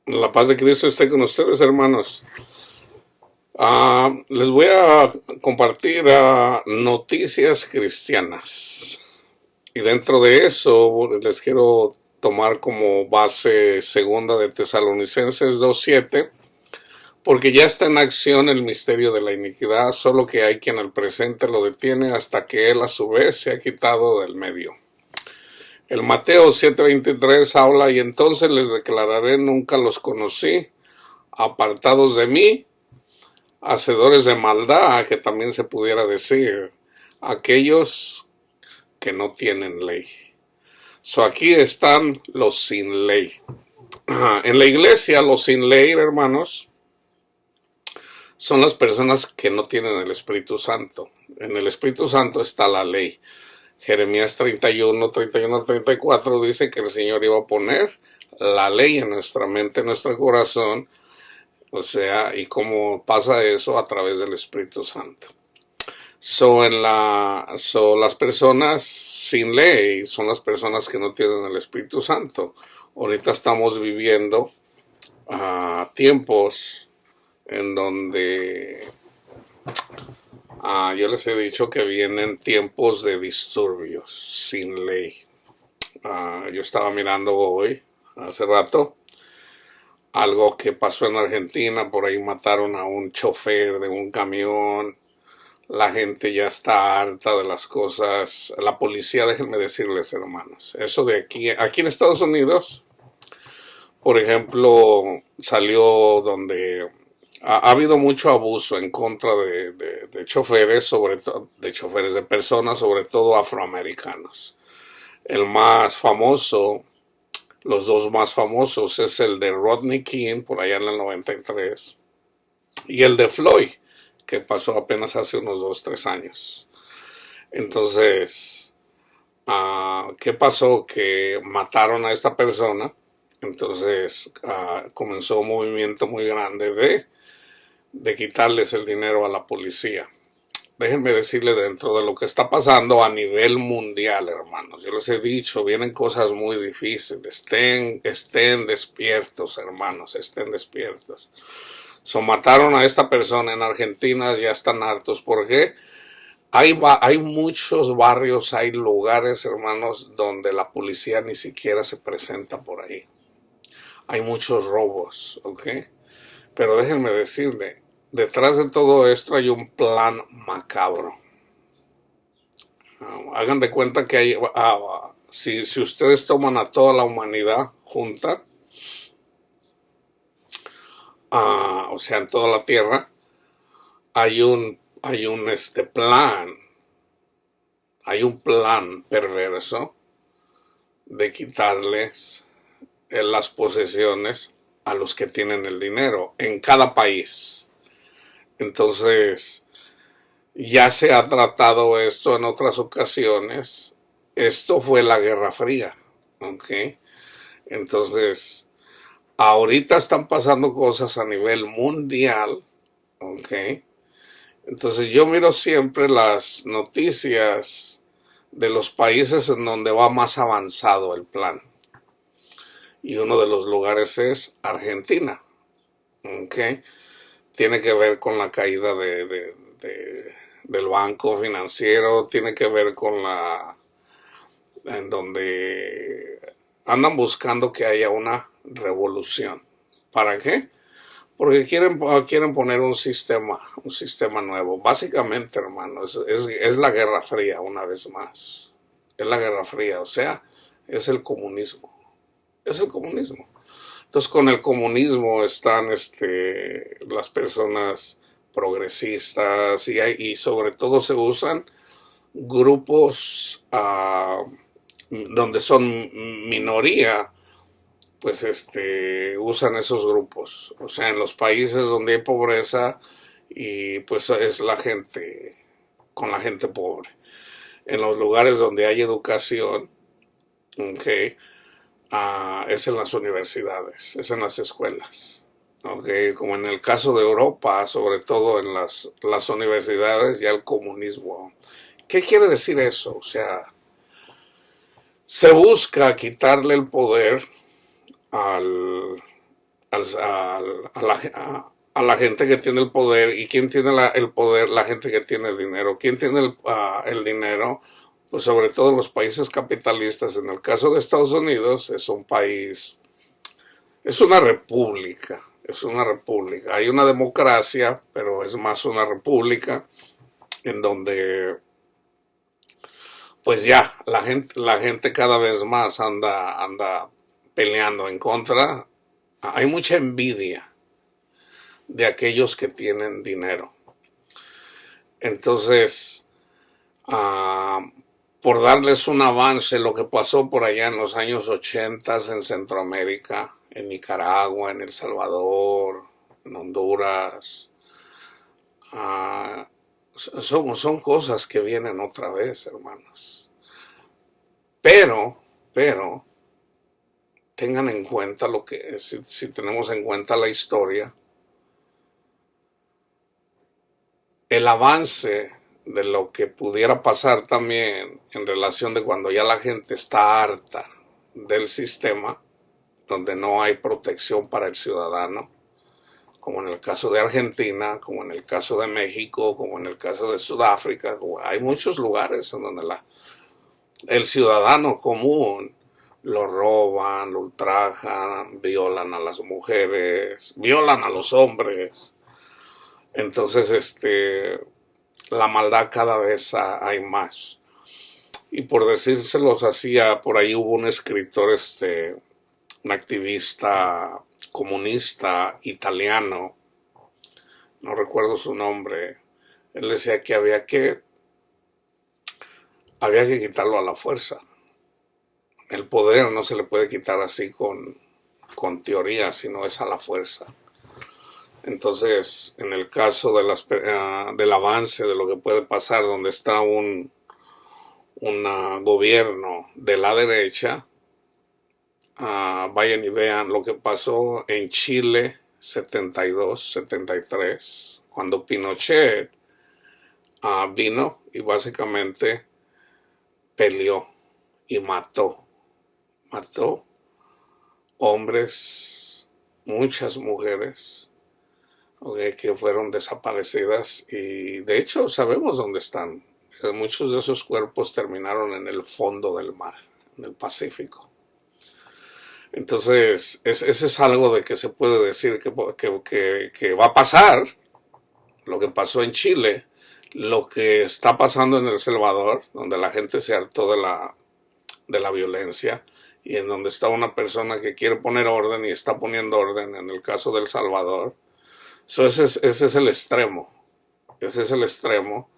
La paz de Cristo esté con ustedes, hermanos. Les voy a compartir noticias cristianas. Y dentro de eso les quiero tomar como base segunda de Tesalonicenses 2:7, porque ya está en acción el misterio de la iniquidad, solo que hay quien al presente lo detiene hasta que él a su vez se ha quitado del medio. El Mateo 7:23 habla: y entonces les declararé, nunca los conocí, apartados de mí, hacedores de maldad, que también se pudiera decir, aquellos que no tienen ley. Aquí están los sin ley. En la iglesia, los sin ley, hermanos, son las personas que no tienen el Espíritu Santo. En el Espíritu Santo está la ley. Jeremías 31:34 dice que el Señor iba a poner la ley en nuestra mente, en nuestro corazón. O sea, ¿y cómo pasa eso? A través del Espíritu Santo. Las personas sin ley son las personas que no tienen el Espíritu Santo. Ahorita estamos viviendo tiempos en donde yo les he dicho que vienen tiempos de disturbios sin ley. Yo estaba mirando hoy, hace rato, algo que pasó en Argentina. Por ahí mataron a un chofer de un camión. La gente ya está harta de las cosas. La policía, déjenme decirles, hermanos, eso de aquí en Estados Unidos, por ejemplo, salió donde ha habido mucho abuso en contra de choferes, sobre todo de choferes de personas, sobre todo afroamericanos. El más famoso, los dos más famosos, es el de Rodney King, por allá en el 93, y el de Floyd, que pasó apenas hace unos 2, 3 años. Entonces, ¿qué pasó? Que mataron a esta persona. Entonces comenzó un movimiento muy grande de quitarles el dinero a la policía. Déjenme decirle, dentro de lo que está pasando a nivel mundial, hermanos, yo les he dicho, vienen cosas muy difíciles. Estén despiertos, hermanos, estén despiertos. Mataron a esta persona en Argentina, ya están hartos. ¿Por qué? Hay muchos barrios, hay lugares, hermanos, donde la policía ni siquiera se presenta por ahí. Hay muchos robos, ¿ok? Pero déjenme decirle, detrás de todo esto hay un plan macabro. Hagan de cuenta que si ustedes toman a toda la humanidad junta, o sea, en toda la tierra, hay un plan, hay un plan perverso de quitarles las posesiones a los que tienen el dinero en cada país. Entonces, ya se ha tratado esto en otras ocasiones. Esto fue la Guerra Fría, ¿ok? Entonces, ahorita están pasando cosas a nivel mundial, ¿ok? Entonces yo miro siempre las noticias de los países en donde va más avanzado el plan. Y uno de los lugares es Argentina, ¿ok? Tiene que ver con la caída del banco financiero, tiene que ver con en donde andan buscando que haya una revolución. ¿Para qué? Porque quieren poner un sistema nuevo. Básicamente, hermano, es la Guerra Fría una vez más. Es la Guerra Fría, o sea, es el comunismo. Es el comunismo. Entonces, con el comunismo están las personas progresistas y sobre todo se usan grupos donde son minoría, pues usan esos grupos. O sea, en los países donde hay pobreza, y pues es la gente con la gente pobre. En los lugares donde hay educación, okay, es en las universidades, es en las escuelas. Okay, como en el caso de Europa, sobre todo en las universidades, ya el comunismo. ¿Qué quiere decir eso? O sea, se busca quitarle el poder a a la gente que tiene el poder. ¿Y quién tiene el poder? La gente que tiene el dinero. ¿Quién tiene el dinero? Pues sobre todo los países capitalistas. En el caso de Estados Unidos es un país, es una república. Es una república. Hay una democracia, pero es más una república en donde pues ya la gente cada vez más anda peleando en contra. Hay mucha envidia de aquellos que tienen dinero. Entonces, por darles un avance, lo que pasó por allá en los años 80 en Centroamérica, en Nicaragua, en El Salvador, en Honduras, son cosas que vienen otra vez, hermanos. Pero, tengan en cuenta lo que, si tenemos en cuenta la historia, el avance de lo que pudiera pasar también en relación de cuando ya la gente está harta del sistema, donde no hay protección para el ciudadano, como en el caso de Argentina, como en el caso de México, como en el caso de Sudáfrica. Hay muchos lugares en donde el ciudadano común lo roban, lo ultrajan, violan a las mujeres, violan a los hombres. Entonces, la maldad cada vez hay más. Y por decírselos así, por ahí hubo un escritor, un activista comunista italiano, no recuerdo su nombre. Él decía que había que quitarlo a la fuerza. El poder no se le puede quitar así con teoría, sino es a la fuerza. Entonces, en el caso del avance de lo que puede pasar, donde está un gobierno de la derecha, vayan y vean lo que pasó en Chile 72, 73, cuando Pinochet vino y básicamente peleó y mató hombres, muchas mujeres, que fueron desaparecidas, y de hecho sabemos dónde están. Muchos de esos cuerpos terminaron en el fondo del mar, en el Pacífico. Entonces, ese es algo de que se puede decir que va a pasar, lo que pasó en Chile, lo que está pasando en El Salvador, donde la gente se hartó de la violencia, y en donde está una persona que quiere poner orden y está poniendo orden en el caso de El Salvador. Ese es el extremo. Ese es el extremo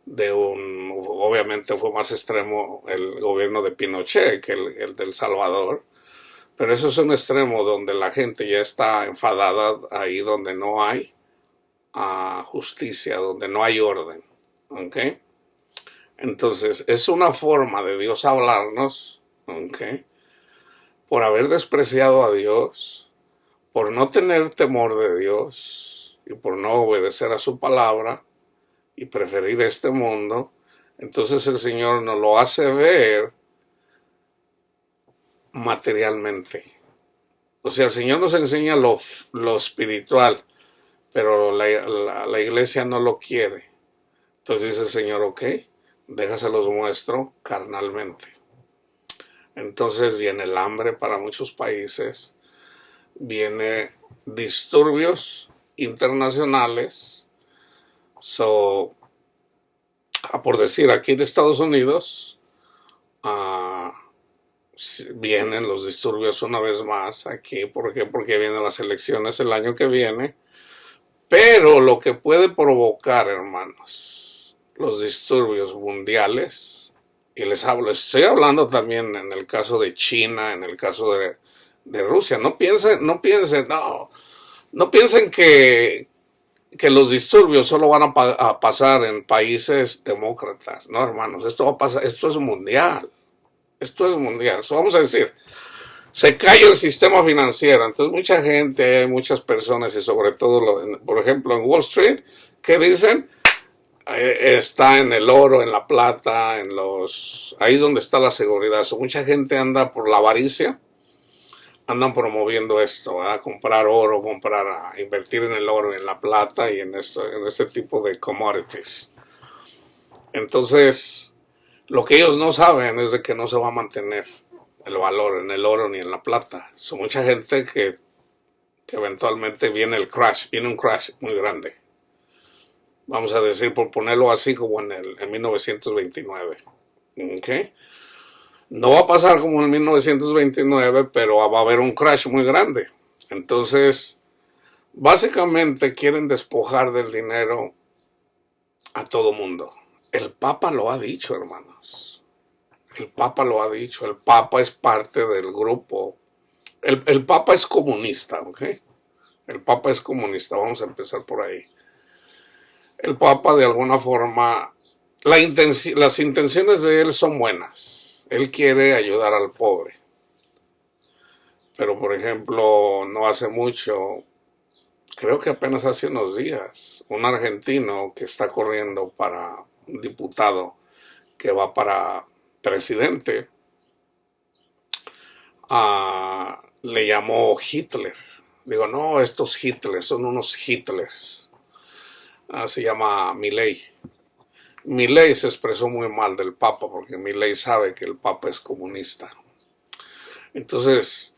obviamente fue más extremo el gobierno de Pinochet que el de El Salvador. Pero eso es un extremo donde la gente ya está enfadada, ahí donde no hay justicia, donde no hay orden. ¿Ok? Entonces, es una forma de Dios hablarnos, ¿ok? Por haber despreciado a Dios, por no tener temor de Dios y por no obedecer a su palabra y preferir este mundo. Entonces el Señor nos lo hace ver materialmente. O sea, el Señor nos enseña lo espiritual, pero la iglesia no lo quiere. Entonces dice el Señor, ok, déjaselos muestro carnalmente. Entonces viene el hambre para muchos países, viene disturbios internacionales. Por decir, aquí en Estados Unidos, vienen los disturbios una vez más aquí. ¿Por qué? Porque vienen las elecciones el año que viene. Pero lo que puede provocar, hermanos, los disturbios mundiales, y estoy hablando también en el caso de China, en el caso de Rusia. No piensen que los disturbios solo van a pasar en países demócratas. No, hermanos, esto va a pasar, esto es mundial. Esto es mundial. Vamos a decir, se cae el sistema financiero. Entonces mucha gente, hay muchas personas, y sobre todo, por ejemplo, en Wall Street, que dicen, está en el oro, en la plata, ahí es donde está la seguridad. Mucha gente anda por la avaricia, andan promoviendo esto, ¿verdad? Comprar oro, invertir en el oro, en la plata y en este tipo de commodities. Entonces, lo que ellos no saben es de que no se va a mantener el valor en el oro ni en la plata. Son mucha gente que eventualmente viene un crash muy grande. Vamos a decir, por ponerlo así, como en 1929. ¿Okay? No va a pasar como en 1929, pero va a haber un crash muy grande. Entonces, básicamente quieren despojar del dinero a todo mundo. El Papa lo ha dicho, hermanos. El Papa lo ha dicho. El Papa es parte del grupo. El Papa es comunista, ¿ok? El Papa es comunista. Vamos a empezar por ahí. El Papa, de alguna forma, las intenciones de él son buenas. Él quiere ayudar al pobre. Pero, por ejemplo, no hace mucho, creo que apenas hace unos días, un argentino que está corriendo para un diputado que va para presidente, le llamó Hitler. Digo, no, estos Hitlers son unos Hitlers. Se llama Milei. Milei se expresó muy mal del Papa porque Milei sabe que el Papa es comunista. Entonces,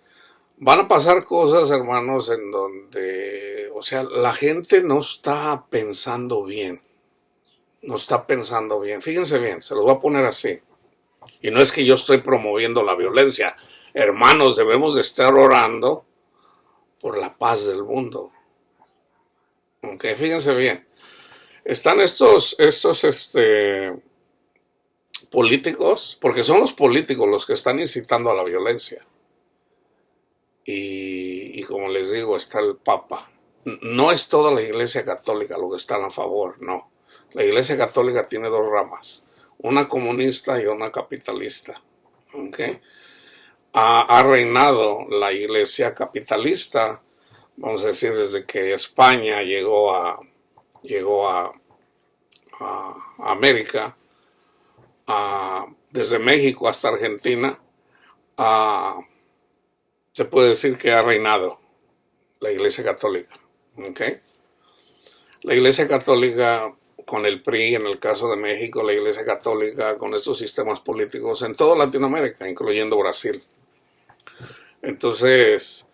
van a pasar cosas, hermanos, en donde, o sea, la gente no está pensando bien. No está pensando bien. Fíjense bien, se los voy a poner así. Y no es que yo estoy promoviendo la violencia. Hermanos, debemos de estar orando por la paz del mundo. Ok, fíjense bien. Están estos políticos, porque son los políticos los que están incitando a la violencia. Y como les digo, está el Papa. No es toda la Iglesia Católica lo que están a favor, no. La Iglesia Católica tiene dos ramas, una comunista y una capitalista. ¿Okay? Ha reinado la Iglesia capitalista, vamos a decir, desde que España llegó a América, desde México hasta Argentina, se puede decir que ha reinado la Iglesia Católica. ¿Okay? La Iglesia Católica con el PRI, en el caso de México, la Iglesia Católica con estos sistemas políticos en toda Latinoamérica, incluyendo Brasil. Entonces,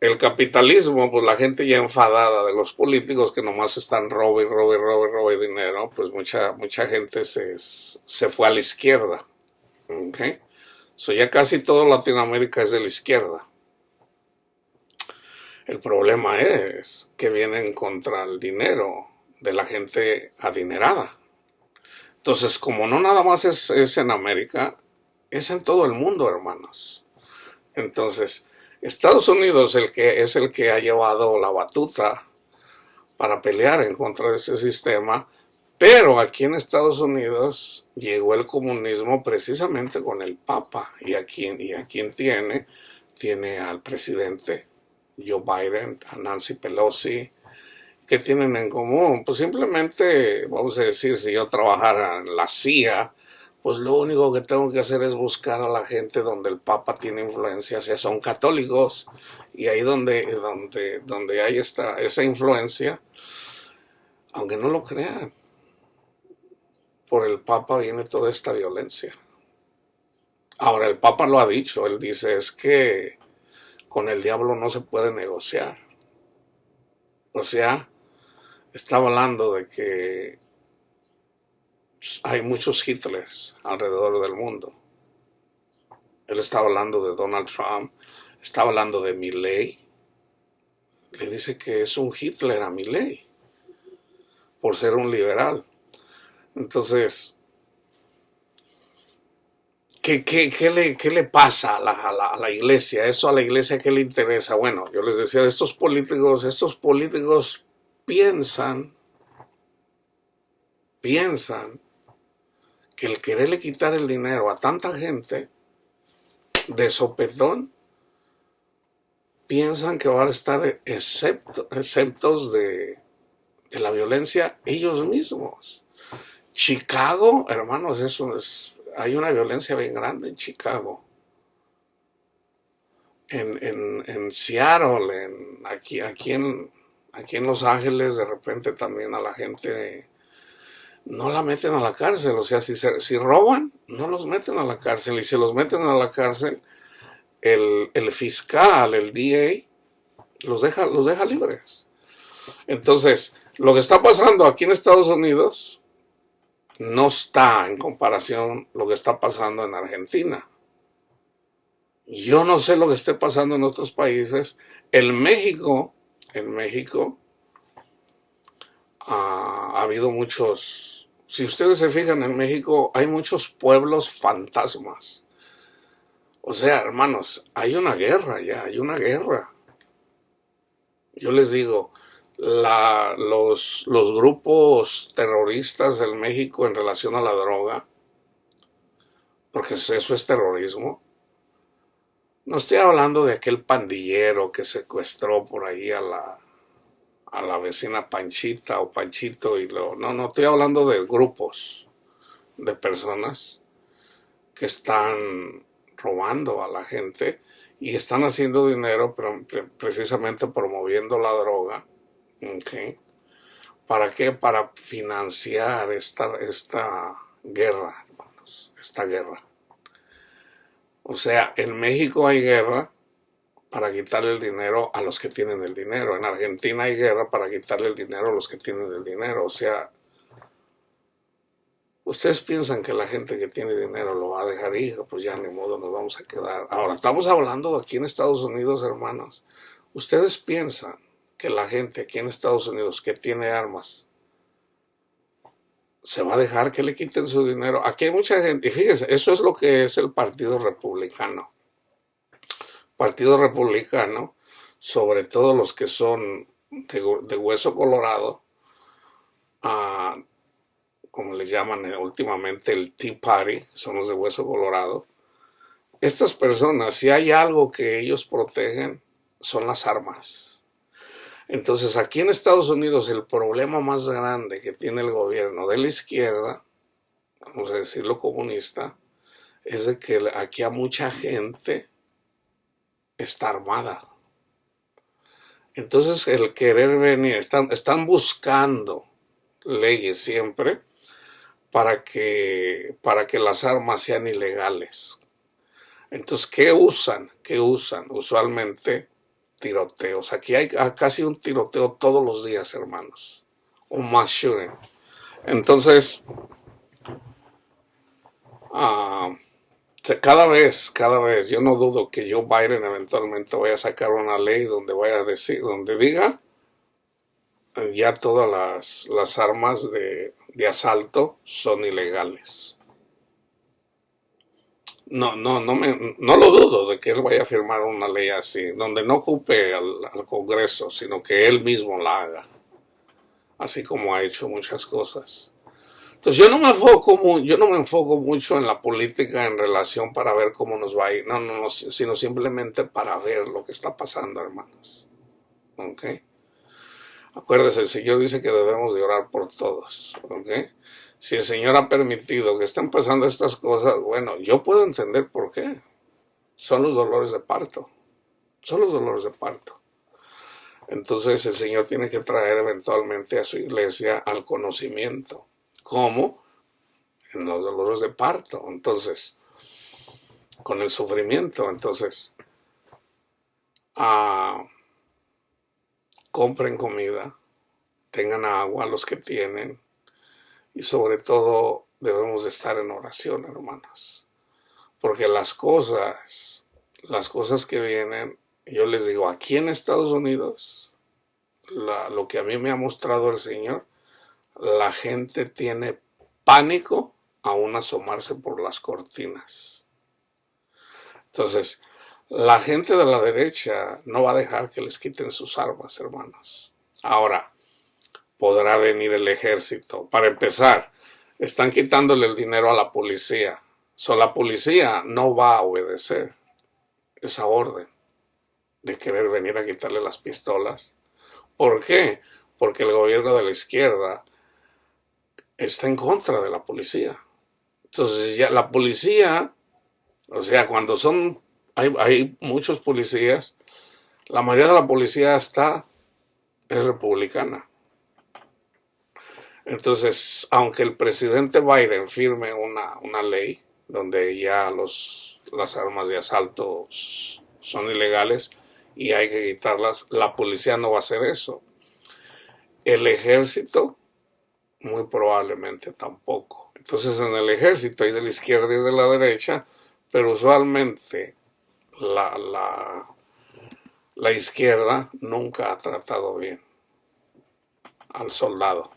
el capitalismo, pues la gente ya enfadada de los políticos que nomás están robe dinero, pues mucha gente se fue a la izquierda. ¿Okay? So ya casi toda Latinoamérica es de la izquierda. El problema es que vienen contra el dinero de la gente adinerada. Entonces, como no nada más es en América, es en todo el mundo, hermanos. Entonces, Estados Unidos es el que ha llevado la batuta para pelear en contra de ese sistema, pero aquí en Estados Unidos llegó el comunismo precisamente con el Papa, y a quien tiene al presidente Joe Biden, a Nancy Pelosi. ¿Qué tienen en común? Pues simplemente, vamos a decir, si yo trabajara en la CIA, pues lo único que tengo que hacer es buscar a la gente donde el Papa tiene influencia, o sea, son católicos, y ahí donde hay esa influencia, aunque no lo crean, por el Papa viene toda esta violencia. Ahora, el Papa lo ha dicho, él dice, es que con el diablo no se puede negociar. O sea, está hablando de que hay muchos Hitlers alrededor del mundo. Él está hablando de Donald Trump, está hablando de Milei. Le dice que es un Hitler a Milei por ser un liberal. Entonces, ¿qué le pasa a la iglesia? ¿Eso a la iglesia qué le interesa? Bueno, yo les decía, estos políticos piensan que el quererle quitar el dinero a tanta gente de sopetón, piensan que van a estar exceptos de la violencia ellos mismos. Chicago, hermanos, hay una violencia bien grande en Chicago. en Seattle, aquí en Los Ángeles, de repente también a la gente no la meten a la cárcel. O sea, si roban, no los meten a la cárcel. Y si los meten a la cárcel, el fiscal, el DA, los deja libres. Entonces, lo que está pasando aquí en Estados Unidos no está en comparación lo que está pasando en Argentina. Yo no sé lo que esté pasando en otros países. En México ha habido muchos, si ustedes se fijan, en México hay muchos pueblos fantasmas. O sea, hermanos, hay una guerra ya, hay una guerra. Yo les digo, los grupos terroristas en México en relación a la droga, porque eso es terrorismo. No estoy hablando de aquel pandillero que secuestró por ahí a la vecina Panchita o Panchito no, estoy hablando de grupos de personas que están robando a la gente y están haciendo dinero, pero precisamente promoviendo la droga. ¿Okay? ¿Para qué? Para financiar esta guerra, hermanos, esta guerra. O sea, en México hay guerra para quitarle el dinero a los que tienen el dinero. En Argentina hay guerra para quitarle el dinero a los que tienen el dinero. O sea, ustedes piensan que la gente que tiene dinero lo va a dejar ir, pues ya ni modo, nos vamos a quedar. Ahora, estamos hablando de aquí en Estados Unidos, hermanos. Ustedes piensan que la gente aquí en Estados Unidos que tiene armas se va a dejar que le quiten su dinero. Aquí hay mucha gente, y fíjense, eso es lo que es el Partido Republicano. Partido Republicano, sobre todo los que son de hueso colorado, como les llaman últimamente el Tea Party, son los de hueso colorado. Estas personas, si hay algo que ellos protegen, son las armas. Entonces, aquí en Estados Unidos, el problema más grande que tiene el gobierno de la izquierda, vamos a decirlo comunista, es de que aquí a mucha gente está armada. Entonces, el querer venir, están buscando leyes siempre para que las armas sean ilegales. Entonces, ¿qué usan? Usualmente tiroteos. Aquí hay casi un tiroteo todos los días, hermanos. Un mass shooting. Entonces, cada vez, yo no dudo que Joe Biden eventualmente vaya a sacar una ley donde vaya a decir, donde diga ya todas las armas de asalto son ilegales. No lo dudo de que él vaya a firmar una ley así, donde no ocupe al Congreso, sino que él mismo la haga, así como ha hecho muchas cosas. Entonces yo no me enfoco mucho en la política en relación para ver cómo nos va a ir, no, sino simplemente para ver lo que está pasando, hermanos. ¿Ok? Acuérdense, el Señor dice que debemos de orar por todos. ¿Ok? Si el Señor ha permitido que estén pasando estas cosas, bueno, yo puedo entender por qué. Son los dolores de parto. Son los dolores de parto. Entonces el Señor tiene que traer eventualmente a su iglesia al conocimiento. ¿Cómo? En los dolores de parto. Entonces, con el sufrimiento. Entonces, compren comida, tengan agua los que tienen. Y sobre todo debemos de estar en oración, hermanos. Porque las cosas que vienen, yo les digo, aquí en Estados Unidos, lo que a mí me ha mostrado el Señor, la gente tiene pánico aún asomarse por las cortinas. Entonces, la gente de la derecha no va a dejar que les quiten sus armas, hermanos. Ahora, podrá venir el ejército. Para empezar, están quitándole el dinero a la policía. La policía no va a obedecer esa orden de querer venir a quitarle las pistolas. ¿Por qué? Porque el gobierno de la izquierda está en contra de la policía. Entonces ya la policía, o sea, cuando son Hay muchos policías. La mayoría de la policía es republicana. Entonces, aunque el presidente Biden firme una ley donde ya las armas de asalto son ilegales y hay que quitarlas, la policía no va a hacer eso. El ejército, muy probablemente tampoco. Entonces, en el ejército hay de la izquierda y de la derecha, pero usualmente la izquierda nunca ha tratado bien al soldado,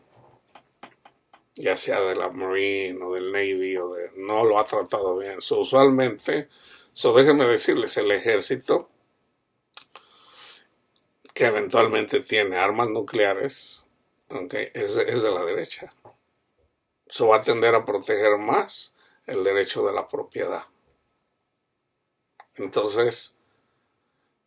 ya sea de la Marine o del Navy no lo ha tratado bien. Usualmente, déjenme decirles, el ejército, que eventualmente tiene armas nucleares, es de la derecha. Eso va a tender a proteger más el derecho de la propiedad. Entonces,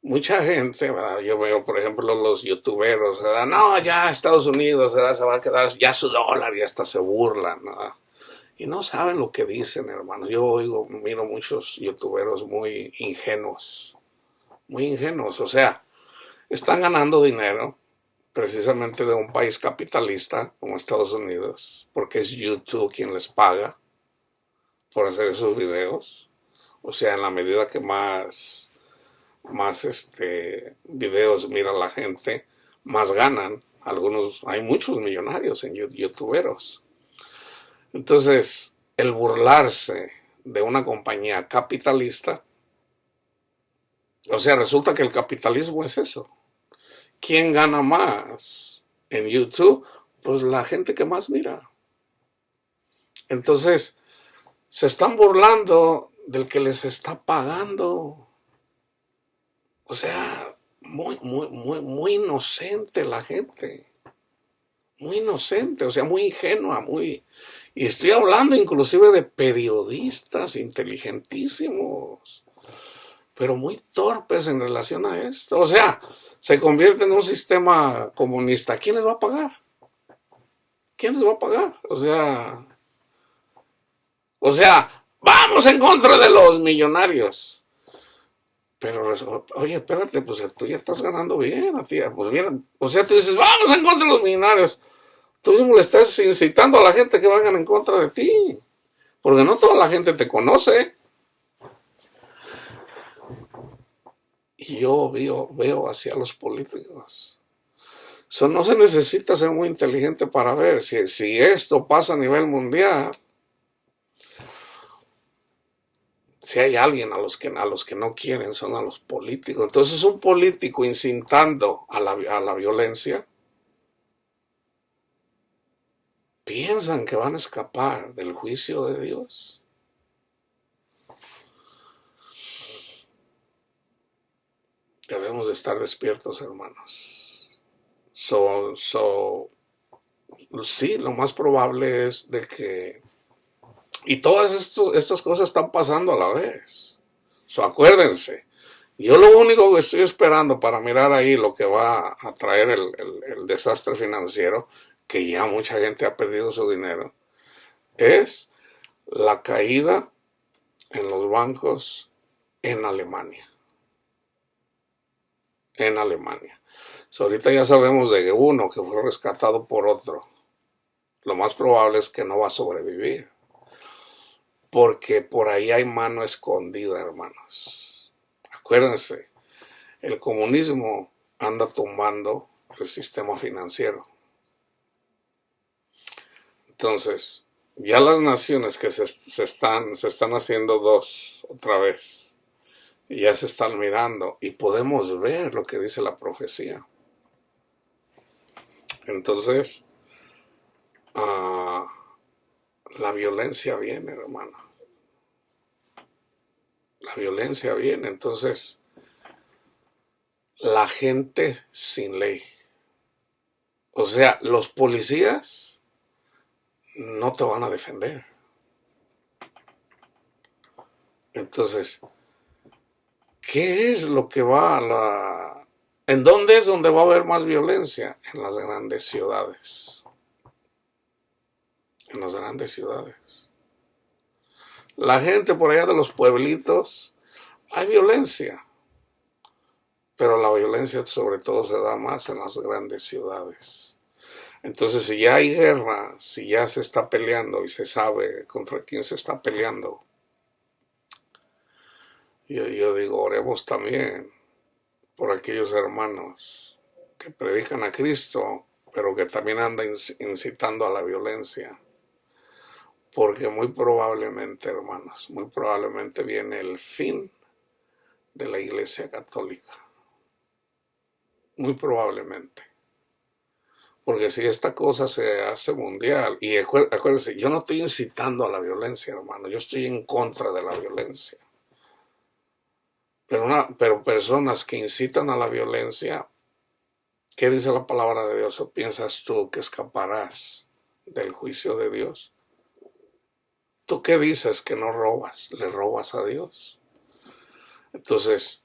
mucha gente, ¿verdad? Yo veo, por ejemplo, los youtuberos, ¿verdad? No, ya Estados Unidos, ¿verdad? Se va a quedar ya su dólar y hasta se burlan, ¿verdad? Y no saben lo que dicen, hermano. Yo miro muchos youtuberos muy ingenuos. O sea, están ganando dinero precisamente de un país capitalista como Estados Unidos, porque es YouTube quien les paga por hacer esos videos. O sea, en la medida que más videos mira la gente, más ganan. Hay muchos millonarios en youtuberos. Entonces, el burlarse de una compañía capitalista, o sea, resulta que el capitalismo es eso. ¿Quién gana más en YouTube? Pues la gente que más mira. Entonces, se están burlando del que les está pagando. O sea, muy inocente la gente. Muy inocente, o sea, muy ingenua, Y estoy hablando inclusive de periodistas inteligentísimos, pero muy torpes en relación a esto. O sea, se convierte en un sistema comunista. ¿Quién les va a pagar? ¿Quién les va a pagar? O sea, vamos en contra de los millonarios. Pero, oye, espérate, pues tú ya estás ganando bien, tía. Pues bien, o sea, tú dices, vamos en contra de los millonarios. Tú mismo le estás incitando a la gente que vayan en contra de ti. Porque no toda la gente te conoce. Y yo veo hacia los políticos. No se necesita ser muy inteligente para ver si esto pasa a nivel mundial. Si hay alguien a los que no quieren son a los políticos. Entonces un político incitando a la violencia, piensan que van a escapar del juicio de Dios. Debemos de estar despiertos, hermanos. Sí, lo más probable es de que... Y todas estas cosas están pasando a la vez. Acuérdense, yo lo único que estoy esperando para mirar ahí lo que va a traer el desastre financiero, que ya mucha gente ha perdido su dinero, es la caída en los bancos en Alemania. Ahorita ya sabemos de uno que fue rescatado por otro. Lo más probable es que no va a sobrevivir. Porque por ahí hay mano escondida, hermanos. Acuérdense, el comunismo anda tumbando el sistema financiero. Entonces, ya las naciones que se están haciendo dos otra vez, y ya se están mirando, y podemos ver lo que dice la profecía. Entonces, la violencia viene, hermano. La violencia viene. Entonces, la gente sin ley. O sea, los policías no te van a defender. Entonces, ¿qué es lo que ¿En dónde es donde va a haber más violencia? En las grandes ciudades. En las grandes ciudades. La gente por allá de los pueblitos, Hay violencia, pero la violencia sobre todo se da más en las grandes ciudades. Entonces, si ya hay guerra, si ya se está peleando y se sabe contra quién se está peleando, yo digo, oremos también por aquellos hermanos que predican a Cristo, pero que también andan incitando a la violencia. Porque muy probablemente, hermanos, muy probablemente viene el fin de la Iglesia Católica. Muy probablemente. Porque si esta cosa se hace mundial, y acuérdense, yo no estoy incitando a la violencia, hermano, yo estoy en contra de la violencia. Pero personas que incitan a la violencia, ¿qué dice la palabra de Dios? ¿O piensas tú que escaparás del juicio de Dios? ¿Tú qué dices que no robas? ¿Le robas a Dios? Entonces,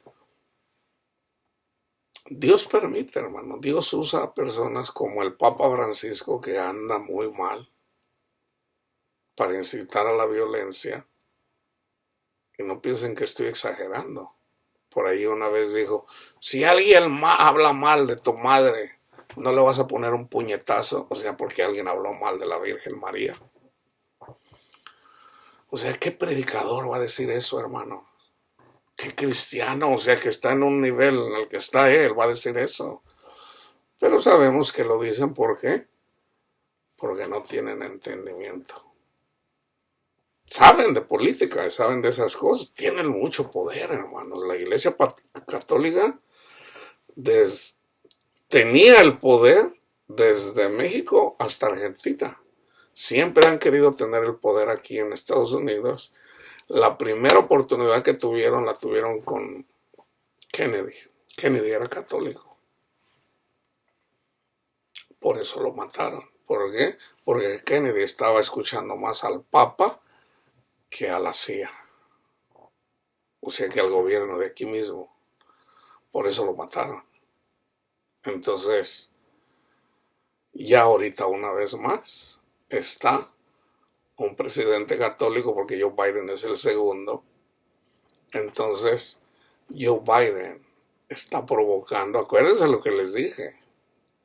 Dios permite, hermano. Dios usa a personas como el Papa Francisco, que anda muy mal, para incitar a la violencia. Y no piensen que estoy exagerando. Por ahí una vez dijo, si alguien habla mal de tu madre, no le vas a poner un puñetazo, o sea, porque alguien habló mal de la Virgen María. O sea, ¿qué predicador va a decir eso, hermano? ¿Qué cristiano, o sea, que está en un nivel en el que está él, va a decir eso? Pero sabemos que lo dicen, ¿por qué? Porque no tienen entendimiento. Saben de política, saben de esas cosas, tienen mucho poder, hermanos. La Iglesia Católica tenía el poder desde México hasta Argentina. Siempre han querido tener el poder aquí en Estados Unidos. La primera oportunidad que tuvieron, la tuvieron con Kennedy. Kennedy era católico. Por eso lo mataron. ¿Por qué? Porque Kennedy estaba escuchando más al Papa que a la CIA. O sea, que al gobierno de aquí mismo. Por eso lo mataron. Entonces, ya ahorita una vez más está un presidente católico, porque Joe Biden es el segundo. Entonces, Joe Biden está provocando, acuérdense lo que les dije,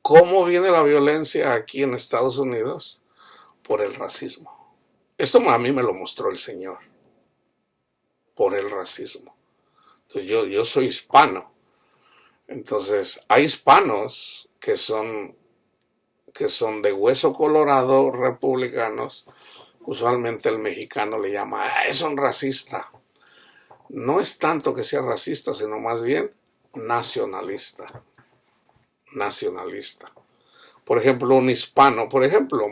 ¿cómo viene la violencia aquí en Estados Unidos? Por el racismo. Esto a mí me lo mostró el Señor, por el racismo. Entonces yo soy hispano. Entonces hay hispanos que son de hueso colorado, republicanos. Usualmente el mexicano le llama, es un racista. No es tanto que sea racista, sino más bien nacionalista. Nacionalista. Por ejemplo, un hispano,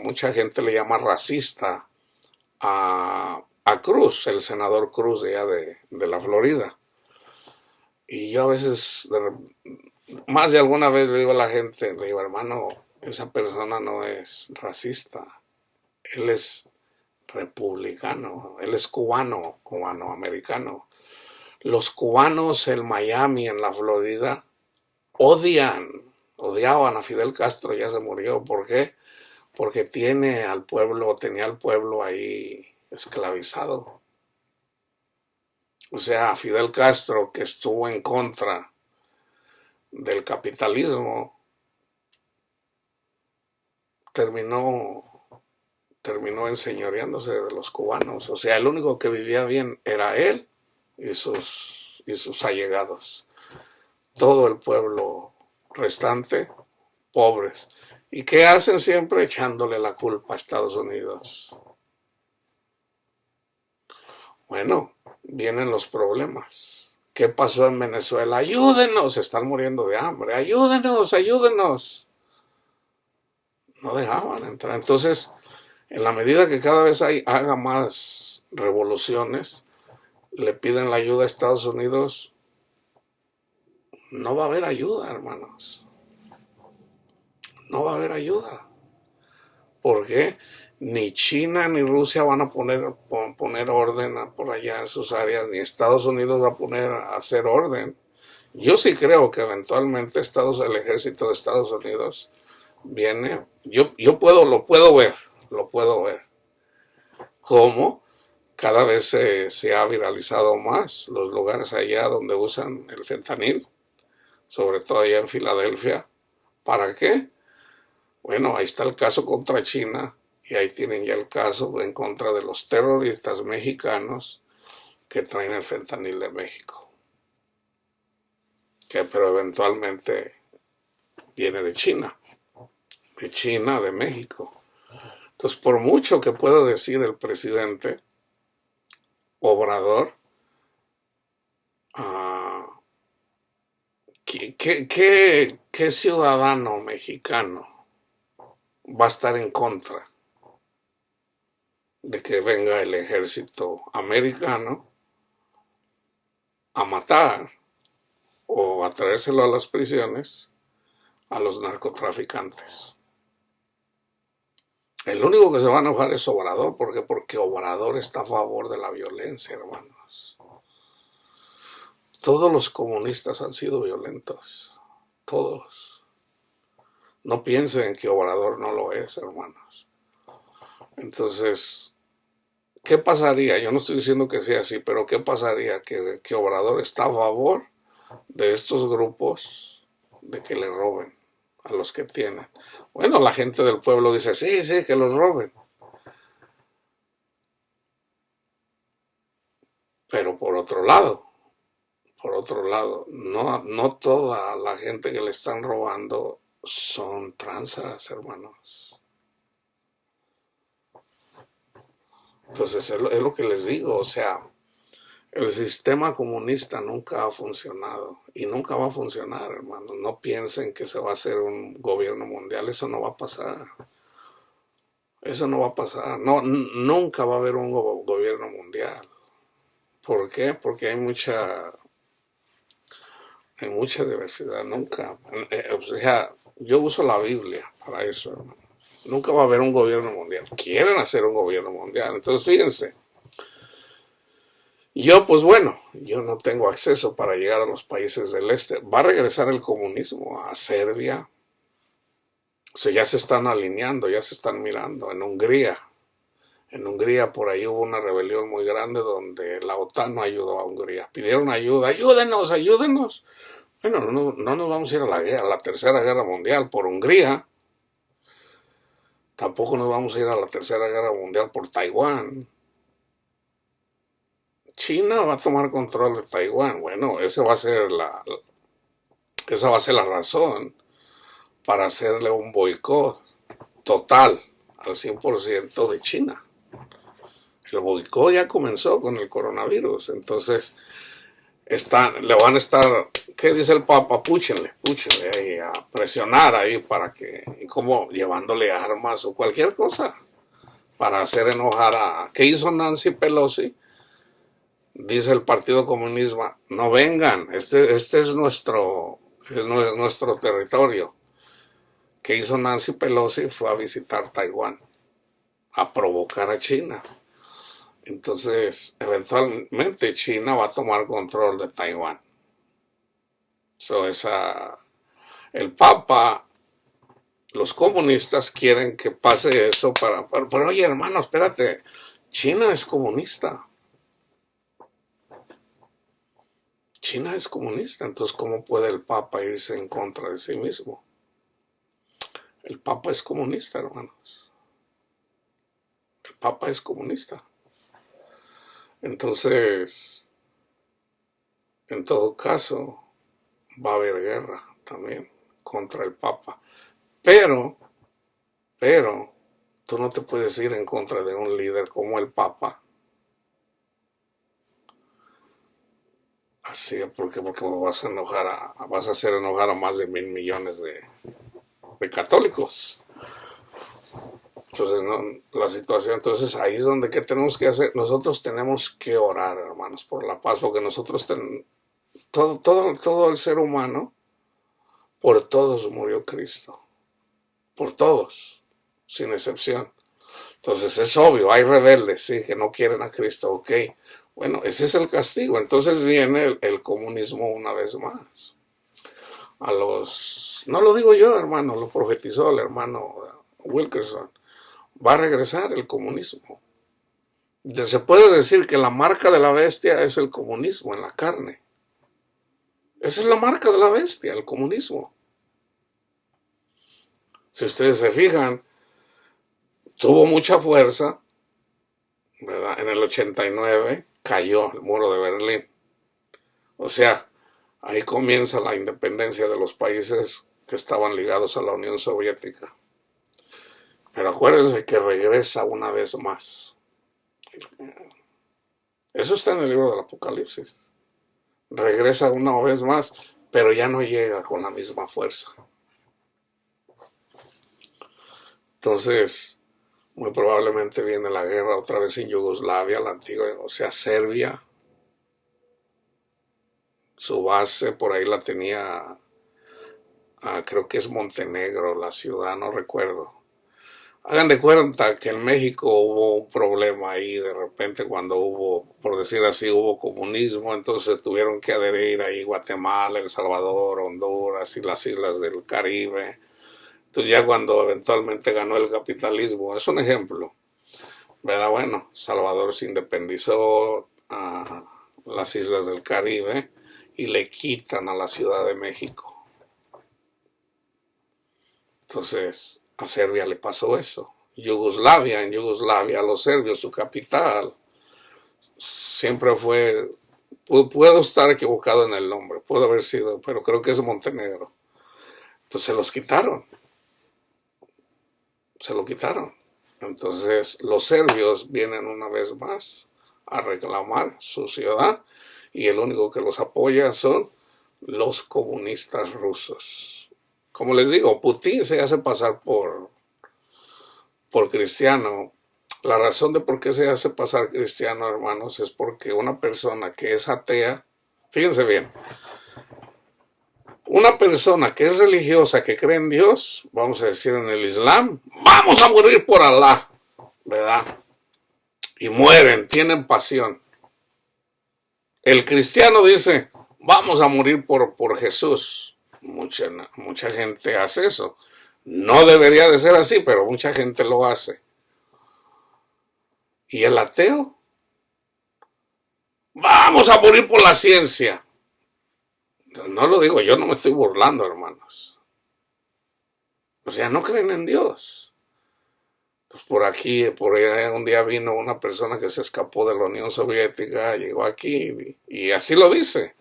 mucha gente le llama racista a Cruz, el senador Cruz de allá de la Florida. Y yo a veces, más de alguna vez le digo a la gente, le digo, hermano, esa persona no es racista, él es republicano, él es cubano-americano. Los cubanos en Miami, en la Florida, odiaban a Fidel Castro, ya se murió. ¿Por qué? Porque tenía al pueblo ahí esclavizado. O sea, Fidel Castro, que estuvo en contra del capitalismo, terminó enseñoreándose de los cubanos. O sea, el único que vivía bien era él y sus allegados. Todo el pueblo restante, pobres. ¿Y qué hacen siempre? Echándole la culpa a Estados Unidos. Bueno, vienen los problemas. ¿Qué pasó en Venezuela? Ayúdenos, están muriendo de hambre. Ayúdenos. No dejaban entrar. Entonces, en la medida que cada vez haga más revoluciones, le piden la ayuda a Estados Unidos, no va a haber ayuda, hermanos. No va a haber ayuda. ¿Por qué? Ni China ni Rusia van a poner orden por allá en sus áreas, ni Estados Unidos va a poner a hacer orden. Yo sí creo que eventualmente el ejército de Estados Unidos viene. Lo puedo ver. ¿Cómo? cada vez se ha viralizado más los lugares allá donde usan el fentanil, sobre todo allá en Filadelfia. ¿Para qué? Bueno, ahí está el caso contra China y ahí tienen ya el caso en contra de los terroristas mexicanos que traen el fentanil de México, que pero eventualmente viene de China, de México. Entonces, por mucho que pueda decir el presidente Obrador, uh, ¿qué ciudadano mexicano va a estar en contra de que venga el ejército americano a matar o a traérselo a las prisiones a los narcotraficantes? El único que se va a enojar es Obrador. ¿Por qué? Porque Obrador está a favor de la violencia, hermanos. Todos los comunistas han sido violentos. Todos. No piensen que Obrador no lo es, hermanos. Entonces, ¿qué pasaría? Yo no estoy diciendo que sea así, pero ¿qué pasaría? Que Obrador está a favor de estos grupos de que le roben a los que tienen. Bueno, la gente del pueblo dice, sí, que los roben. Pero por otro lado, no toda la gente que le están robando son tranzas, hermanos. Entonces es lo que les digo, o sea, el sistema comunista nunca ha funcionado y nunca va a funcionar, hermanos. No piensen que se va a hacer un gobierno mundial, eso no va a pasar. Eso no va a pasar, no, nunca va a haber un gobierno mundial. ¿Por qué? Porque hay mucha diversidad, nunca. O sea, yo uso la Biblia para eso, hermano. Nunca va a haber un gobierno mundial. Quieren hacer un gobierno mundial. Entonces, fíjense. Yo, pues bueno, yo no tengo acceso para llegar a los países del este. Va a regresar el comunismo a Serbia. O sea, ya se están alineando, ya se están mirando. En Hungría. En Hungría por ahí hubo una rebelión muy grande donde la OTAN no ayudó a Hungría. Pidieron ayuda. Ayúdenos, ayúdenos. Bueno, no nos vamos a ir a la Tercera Guerra Mundial por Hungría. Tampoco nos vamos a ir a la Tercera Guerra Mundial por Taiwán. China va a tomar control de Taiwán. Bueno, esa va a ser la razón para hacerle un boicot total al 100% de China. El boicot ya comenzó con el coronavirus. Entonces, le van a estar, ¿qué dice el Papa? Púchenle ahí, a presionar ahí para que, y como llevándole armas o cualquier cosa para hacer enojar ¿qué hizo Nancy Pelosi? Dice el Partido Comunista, no vengan, este es nuestro territorio. ¿Qué hizo Nancy Pelosi? Fue a visitar Taiwán, a provocar a China. Entonces, eventualmente China va a tomar control de Taiwán. El Papa, los comunistas quieren que pase eso pero oye, hermano, espérate, China es comunista. China es comunista, entonces ¿cómo puede el Papa irse en contra de sí mismo? El Papa es comunista, hermanos. El Papa es comunista. Entonces, en todo caso, va a haber guerra también contra el Papa. Pero, tú no te puedes ir en contra de un líder como el Papa. Así, porque vas a hacer enojar a más de 1,000 millones de católicos. Entonces, la situación, entonces ahí es donde, ¿qué tenemos que hacer? Nosotros tenemos que orar, hermanos, por la paz, porque nosotros todo el ser humano, por todos murió Cristo, por todos, sin excepción. Entonces es obvio, hay rebeldes, sí, que no quieren a Cristo, ok. Bueno, ese es el castigo. Entonces viene el comunismo una vez más. No lo digo yo, hermano, lo profetizó el hermano Wilkerson. Va a regresar el comunismo. Se puede decir que la marca de la bestia es el comunismo en la carne. Esa es la marca de la bestia, el comunismo. Si ustedes se fijan, tuvo mucha fuerza, ¿verdad? En el 89 cayó el muro de Berlín. O sea, ahí comienza la independencia de los países que estaban ligados a la Unión Soviética. Pero acuérdense que regresa una vez más. Eso está en el libro del Apocalipsis. Regresa una vez más, pero ya no llega con la misma fuerza. Entonces, muy probablemente viene la guerra otra vez en Yugoslavia, la antigua, o sea, Serbia. Su base por ahí la tenía, creo que es Montenegro, la ciudad, no recuerdo. Hagan de cuenta que en México hubo un problema ahí, de repente cuando hubo, por decir así, hubo comunismo, entonces tuvieron que adherir ahí Guatemala, El Salvador, Honduras y las islas del Caribe. Entonces ya cuando eventualmente ganó el capitalismo, es un ejemplo, ¿verdad? Bueno, Salvador se independizó a las islas del Caribe y le quitan a la Ciudad de México. Entonces a Serbia le pasó eso. En Yugoslavia, los serbios, su capital, siempre fue, puedo estar equivocado en el nombre, puede haber sido, pero creo que es Montenegro. Entonces se los quitaron. Se lo quitaron. Entonces los serbios vienen una vez más a reclamar su ciudad y el único que los apoya son los comunistas rusos. Como les digo, Putin se hace pasar por cristiano. La razón de por qué se hace pasar cristiano, hermanos, es porque una persona que es atea, fíjense bien, una persona que es religiosa, que cree en Dios, vamos a decir en el Islam, vamos a morir por Alá, ¿verdad? Y mueren, tienen pasión. El cristiano dice, vamos a morir por Jesús. Mucha gente hace eso. No debería de ser así, pero mucha gente lo hace. ¿Y el ateo? Vamos a morir por la ciencia. No lo digo yo, no me estoy burlando, hermanos. O sea, no creen en Dios. Entonces por allá un día vino una persona que se escapó de la Unión Soviética, llegó aquí y así lo dice.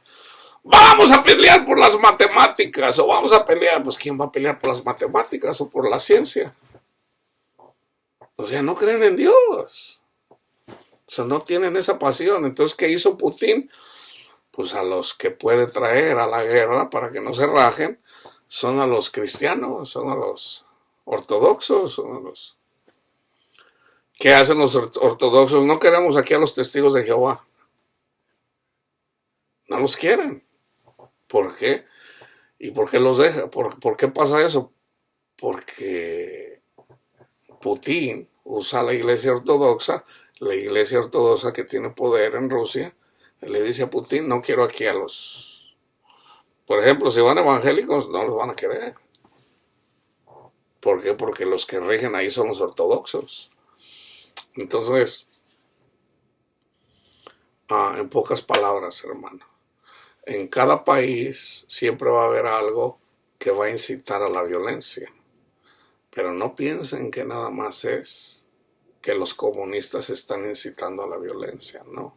Vamos a pelear por las matemáticas o vamos a pelear, pues ¿quién va a pelear por las matemáticas o por la ciencia? O sea, no creen en Dios. O sea, no tienen esa pasión. Entonces, ¿qué hizo Putin? Pues a los que puede traer a la guerra para que no se rajen son a los cristianos, son a los ortodoxos, son a los... ¿Qué hacen los ortodoxos? No queremos aquí a los testigos de Jehová. No los quieren. ¿Por qué? ¿Y por qué los deja? ¿Por qué pasa eso? Porque Putin usa la iglesia ortodoxa que tiene poder en Rusia, le dice a Putin, no quiero aquí a los... Por ejemplo, si van evangélicos, no los van a querer. ¿Por qué? Porque los que rigen ahí son los ortodoxos. Entonces, en pocas palabras, hermano, en cada país siempre va a haber algo que va a incitar a la violencia. Pero no piensen que nada más es que los comunistas están incitando a la violencia, no.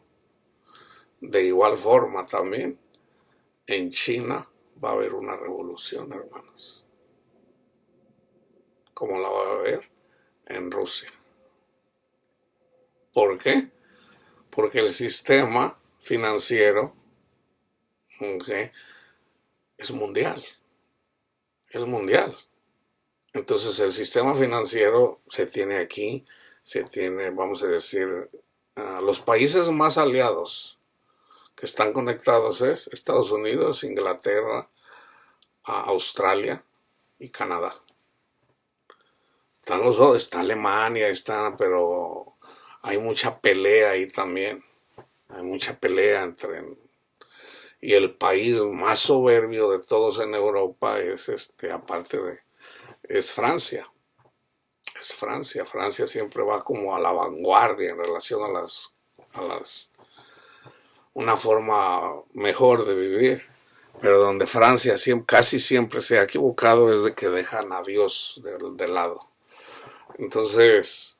De igual forma también, en China va a haber una revolución, hermanos. Como la va a haber en Rusia. ¿Por qué? Porque el sistema financiero, ¿okay?, es mundial. Es mundial. Entonces el sistema financiero se tiene aquí, se tiene, vamos a decir, los países más aliados que están conectados es Estados Unidos, Inglaterra, Australia y Canadá. Están los dos, está Alemania, pero hay mucha pelea ahí también. Hay mucha pelea entre... Y el país más soberbio de todos en Europa es aparte de... es Francia. es Francia. Francia siempre va como a la vanguardia en relación una forma mejor de vivir. Pero donde Francia casi siempre se ha equivocado es de que dejan a Dios de lado. Entonces,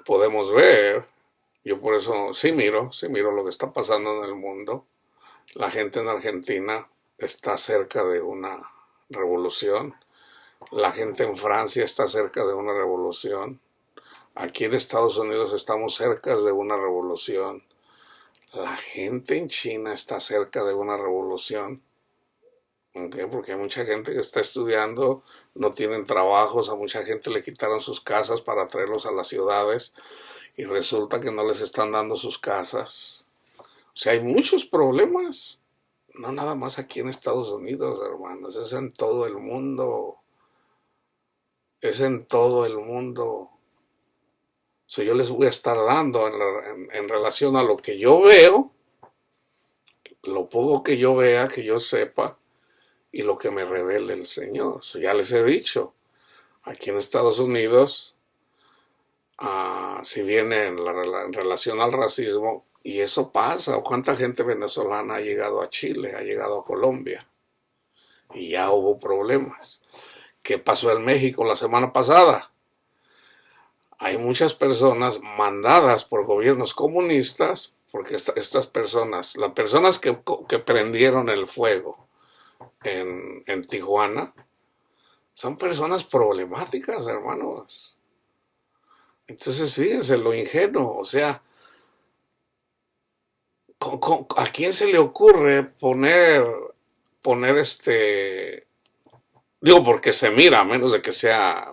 podemos ver, yo por eso sí miro lo que está pasando en el mundo. La gente en Argentina está cerca de una revolución. La gente en Francia está cerca de una revolución. Aquí en Estados Unidos estamos cerca de una revolución. La gente en China está cerca de una revolución. ¿Okay? Porque hay mucha gente que está estudiando, no tienen trabajos, a mucha gente le quitaron sus casas para traerlos a las ciudades y resulta que no les están dando sus casas. O sea, hay muchos problemas. No nada más aquí en Estados Unidos, hermanos, es en todo el mundo. Es en todo el mundo. So, yo les voy a estar dando en relación a lo que yo veo, lo poco que yo vea, que yo sepa, y lo que me revele el Señor. So, ya les he dicho, aquí en Estados Unidos, si viene en relación al racismo, y eso pasa, ¿cuánta gente venezolana ha llegado a Chile, ha llegado a Colombia? Y ya hubo problemas. ¿Qué pasó en México la semana pasada? Hay muchas personas mandadas por gobiernos comunistas, porque estas personas, las personas que prendieron el fuego en Tijuana, son personas problemáticas, hermanos. Entonces, fíjense lo ingenuo, o sea, ¿a quién se le ocurre poner digo porque se mira, a menos de que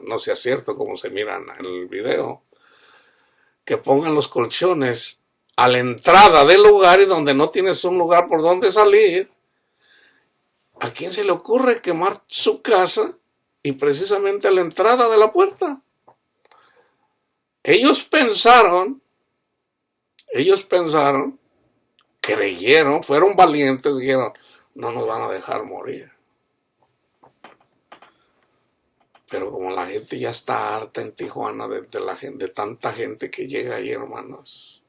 no sea cierto como se mira en el video, que pongan los colchones a la entrada del lugar y donde no tienes un lugar por donde salir? ¿A quién se le ocurre quemar su casa y precisamente a la entrada de la puerta? Ellos pensaron, creyeron, fueron valientes, dijeron, no nos van a dejar morir. Pero como la gente ya está harta en Tijuana de tanta gente que llega ahí, hermanos.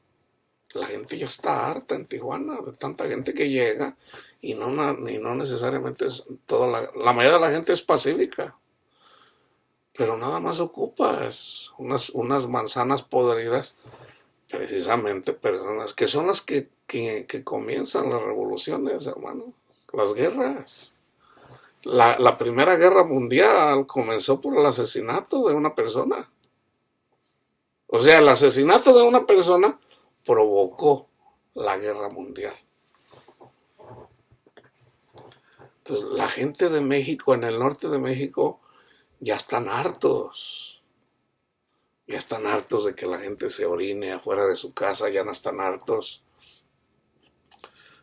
La gente ya está harta en Tijuana de tanta gente que llega y no necesariamente la mayoría de la gente es pacífica. Pero nada más ocupas unas manzanas podridas, precisamente personas que son las que comienzan las revoluciones, hermano, las guerras. La Primera Guerra Mundial comenzó por el asesinato de una persona. O sea, el asesinato de una persona provocó la guerra mundial. Entonces, la gente de México, en el norte de México, ya están hartos. Ya están hartos de que la gente se orine afuera de su casa, ya no están hartos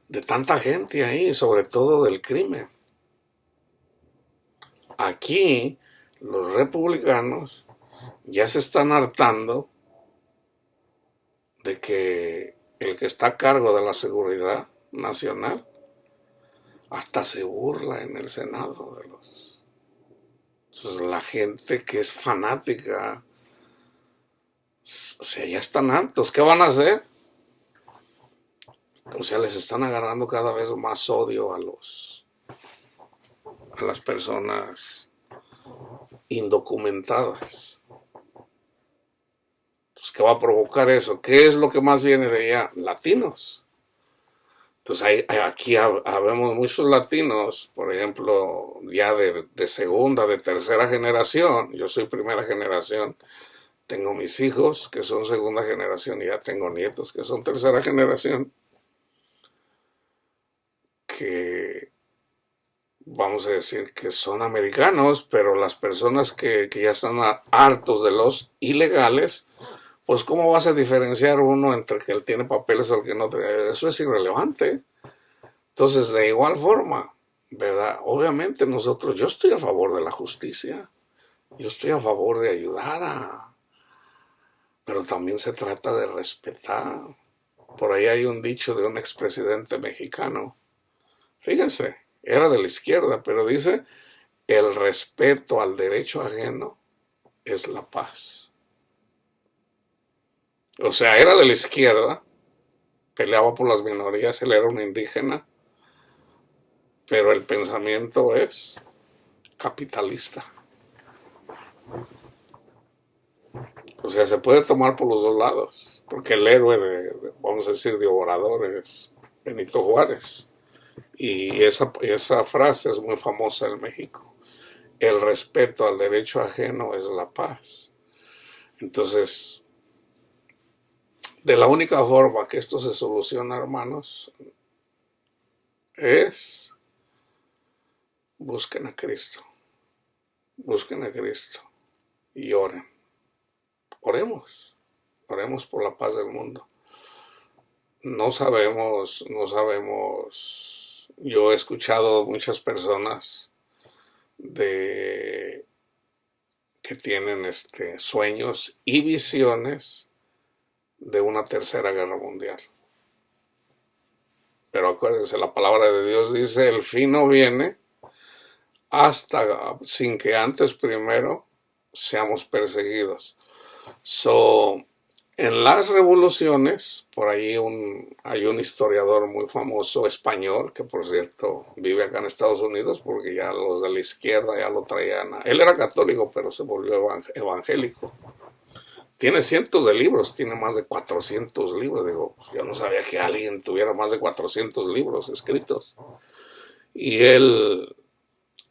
de tanta gente ahí, sobre todo del crimen. Aquí, los republicanos ya se están hartando de que el que está a cargo de la seguridad nacional hasta se burla en el Senado de Entonces, la gente que es fanática, o sea, ya están hartos. ¿Qué van a hacer? O sea, les están agarrando cada vez más odio a las personas indocumentadas. Entonces, ¿qué va a provocar eso? ¿Qué es lo que más viene de allá? Latinos. Entonces, aquí habemos muchos latinos, por ejemplo, ya de segunda, de tercera generación. Yo soy primera generación. Tengo mis hijos que son segunda generación y ya tengo nietos que son tercera generación. Que vamos a decir que son americanos, pero las personas que ya están hartos de los ilegales, pues ¿cómo vas a diferenciar uno entre que él tiene papeles o el que no? Eso es irrelevante. Entonces, de igual forma, ¿verdad? Obviamente yo estoy a favor de la justicia, yo estoy a favor de ayudar pero también se trata de respetar. Por ahí hay un dicho de un expresidente mexicano, fíjense, era de la izquierda, pero dice, el respeto al derecho ajeno es la paz. O sea, era de la izquierda, peleaba por las minorías, él era un indígena, pero el pensamiento es capitalista. O sea, se puede tomar por los dos lados, porque el héroe vamos a decir, de Obrador es Benito Juárez. Y esa frase es muy famosa en México. El respeto al derecho ajeno es la paz. Entonces, de la única forma que esto se soluciona, hermanos, es busquen a Cristo. Busquen a Cristo y oren. Oremos. Oremos por la paz del mundo. No sabemos. Yo he escuchado muchas personas que tienen sueños y visiones de una tercera guerra mundial. Pero acuérdense, la palabra de Dios dice, el fin no viene hasta sin que antes primero seamos perseguidos. En las revoluciones, por ahí hay un historiador muy famoso español, que por cierto vive acá en Estados Unidos, porque ya los de la izquierda ya lo traían. Él era católico, pero se volvió evangélico. Tiene cientos de libros, tiene más de 400 libros. Digo, yo no sabía que alguien tuviera más de 400 libros escritos. Y él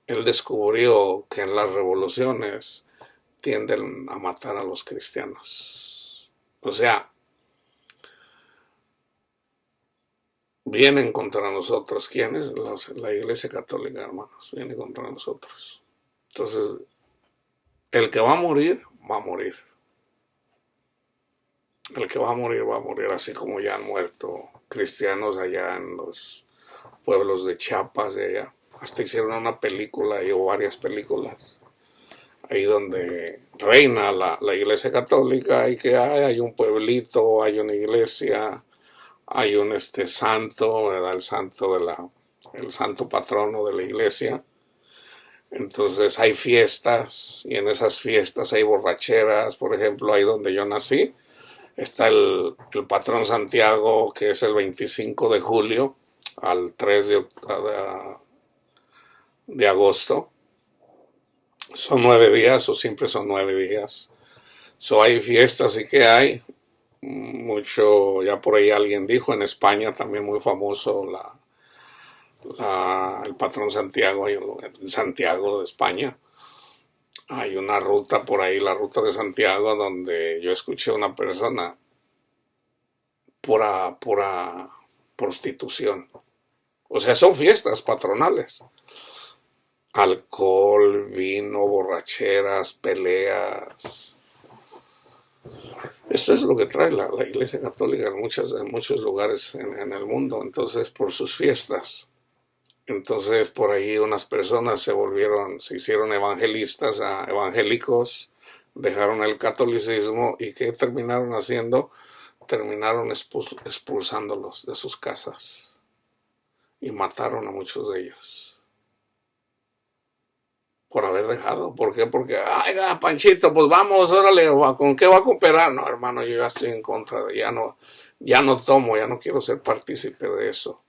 descubrió que en las revoluciones tienden a matar a los cristianos. O sea, vienen contra nosotros. ¿Quiénes? La Iglesia Católica, hermanos. Viene contra nosotros. Entonces, el que va a morir, va a morir. El que va a morir, así como ya han muerto cristianos allá en los pueblos de Chiapas, de allá. Hasta hicieron una película o varias películas. Ahí donde reina la Iglesia Católica y que hay un pueblito, hay una iglesia, hay un santo, ¿verdad? El santo patrono de la iglesia. Entonces hay fiestas y en esas fiestas hay borracheras. Por ejemplo, ahí donde yo nací está el patrón Santiago, que es el 25 de julio al 3 de agosto. Son 9 días, o siempre son 9 días. Hay fiestas y que hay mucho. Ya por ahí alguien dijo, en España también muy famoso el patrón Santiago, en Santiago de España. Hay una ruta por ahí, la ruta de Santiago, donde yo escuché a una persona pura prostitución. O sea, son fiestas patronales. Alcohol, vino, borracheras, peleas. Esto es lo que trae la Iglesia Católica en muchos lugares en el mundo. Entonces, por sus fiestas. Entonces, por ahí unas personas se hicieron evangélicos, dejaron el catolicismo y ¿qué terminaron haciendo? Terminaron expulsándolos de sus casas y mataron a muchos de ellos por haber dejado. ¿Por qué? Porque, ay, Panchito, pues vamos, órale, ¿con qué va a cooperar? No, hermano, yo ya estoy en contra ya no tomo, ya no quiero ser partícipe de eso.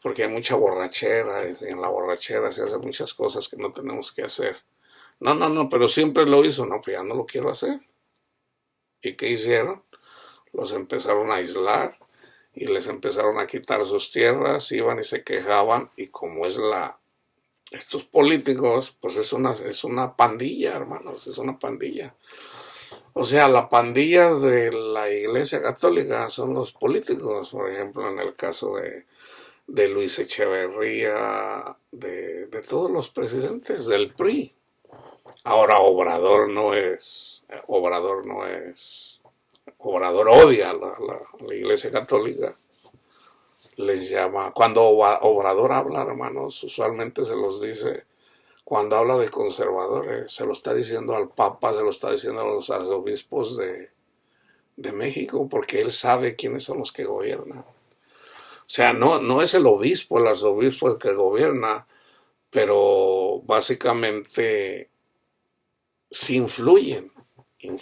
Porque hay mucha borrachera, y en la borrachera se hacen muchas cosas que no tenemos que hacer. No, pero siempre lo hizo. No, pues ya no lo quiero hacer. ¿Y qué hicieron? Los empezaron a aislar y les empezaron a quitar sus tierras, iban y se quejaban, y como estos políticos, pues es una pandilla, hermanos, es una pandilla. O sea, la pandilla de la Iglesia Católica son los políticos, por ejemplo, en el caso de Luis Echeverría, de todos los presidentes del PRI. Ahora Obrador odia a la Iglesia Católica. Les llama, cuando Obrador habla, hermanos, usualmente se los dice, cuando habla de conservadores, se lo está diciendo al Papa, se lo está diciendo a los arzobispos de México, porque él sabe quiénes son los que gobiernan. O sea, no es el obispo, el arzobispo el que gobierna, pero básicamente sí influyen en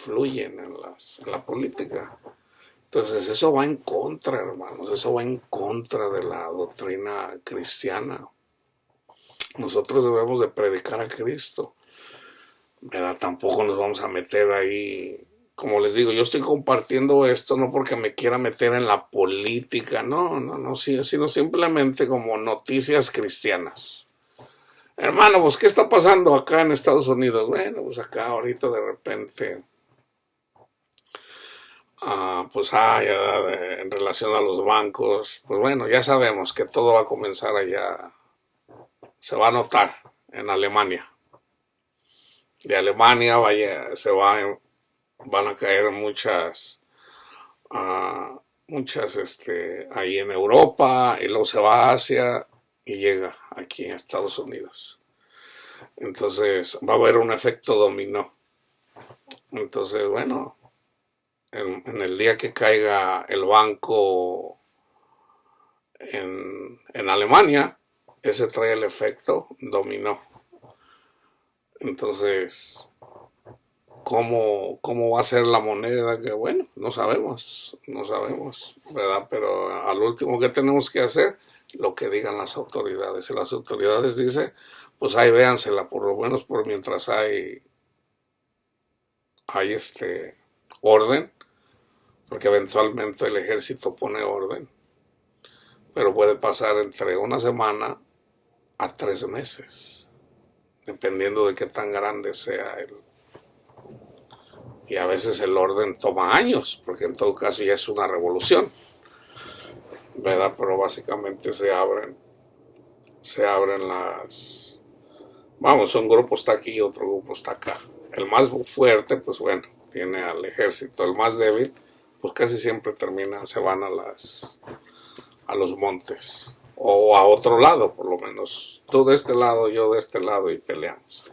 la política. Entonces eso va en contra, hermanos, eso va en contra de la doctrina cristiana. Nosotros debemos de predicar a Cristo, ¿verdad? Tampoco nos vamos a meter ahí. Como les digo, yo estoy compartiendo esto no porque me quiera meter en la política, no, sino simplemente como noticias cristianas. Hermano, pues, ¿qué está pasando acá en Estados Unidos? Bueno, pues acá ahorita de repente, en relación a los bancos, pues bueno, ya sabemos que todo va a comenzar allá, se va a notar en Alemania. De Alemania van a caer muchas ahí en Europa, y luego se va a Asia y llega aquí en Estados Unidos. Entonces va a haber un efecto dominó. Entonces, bueno, en el día que caiga el banco en Alemania, ese trae el efecto dominó. Entonces, ¿cómo va a ser la moneda? Que bueno, no sabemos, ¿verdad? Pero al último que tenemos que hacer, lo que digan las autoridades. Si las autoridades dicen, pues ahí véansela, por lo menos por mientras hay orden, porque eventualmente el ejército pone orden, pero puede pasar entre una semana a 3 meses, dependiendo de qué tan grande sea y a veces el orden toma años, porque en todo caso ya es una revolución, ¿verdad? Pero básicamente se abren un grupo está aquí y otro grupo está acá. El más fuerte, pues bueno, tiene al ejército. El más débil, pues casi siempre se van a los montes, o a otro lado, por lo menos. Tú de este lado, yo de este lado, y peleamos.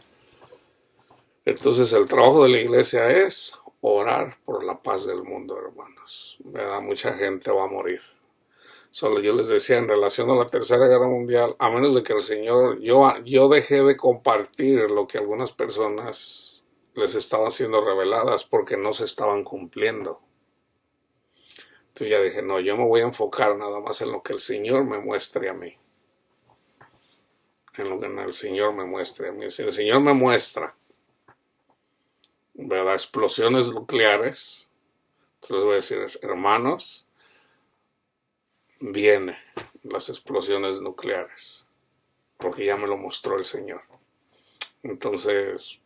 Entonces el trabajo de la iglesia es orar por la paz del mundo, hermanos. ¿Verdad? Mucha gente va a morir. Solo yo les decía en relación a la Tercera Guerra Mundial, a menos de que el Señor, yo dejé de compartir lo que algunas personas les estaban siendo reveladas porque no se estaban cumpliendo. Entonces ya dije, no, yo me voy a enfocar nada más en lo que el Señor me muestre a mí. En lo que el Señor me muestre a mí. Si el Señor me muestra, ¿verdad?, explosiones nucleares, entonces voy a decir, hermanos, vienen las explosiones nucleares, porque ya me lo mostró el Señor. Entonces,